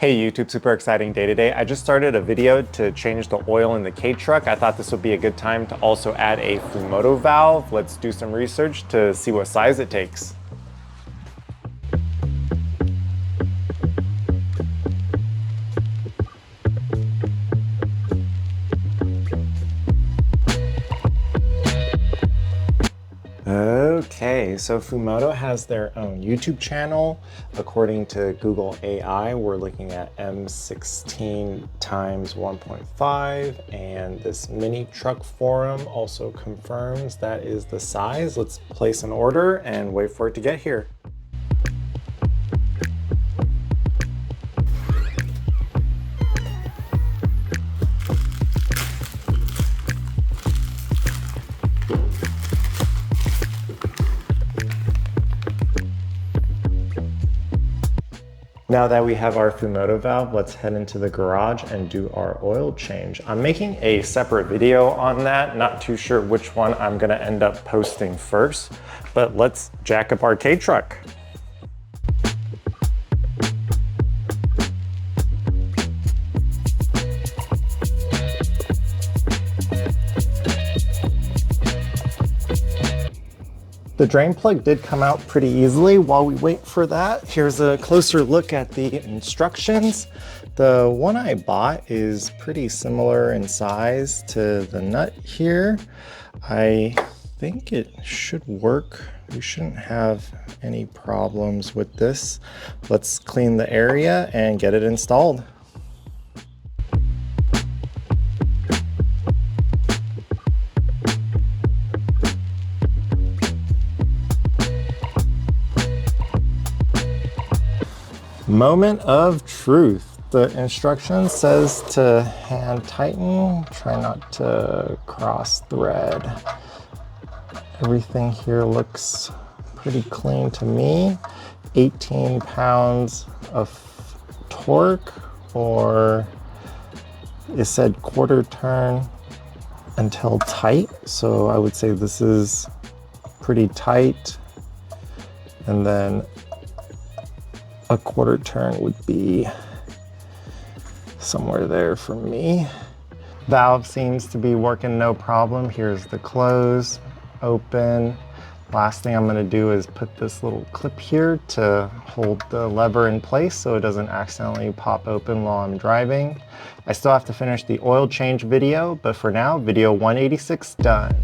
Hey YouTube, super exciting day today. I just started a video to change the oil in the Kei truck. I thought this would be a good time to also add a Fumoto valve. Let's do some research to see what size it takes. Okay, so Fumoto has their own YouTube channel. According to Google AI, we're looking at M16 times 1.5, and this mini truck forum also confirms that is the size. Let's place an order and wait for it to get here. Now that we have our Fumoto valve, let's head into the garage and do our oil change. I'm making a separate video on that, not too sure which one I'm gonna end up posting first, but let's jack up our Kei truck. The drain plug did come out pretty easily. While we wait for that, here's a closer look at the instructions. The one I bought is pretty similar in size to the nut here. I think it should work. We shouldn't have any problems with this. Let's clean the area and get it installed. Moment of truth. The instruction says to hand tighten, try not to cross thread. Everything here looks pretty clean to me. 18 pounds of torque, or it said quarter turn until tight. So I would say this is pretty tight. And then a quarter turn would be somewhere there for me. Valve seems to be working no problem. Here's the close, open. Last thing I'm gonna do is put this little clip here to hold the lever in place so it doesn't accidentally pop open while I'm driving. I still have to finish the oil change video, but for now, video 186 done.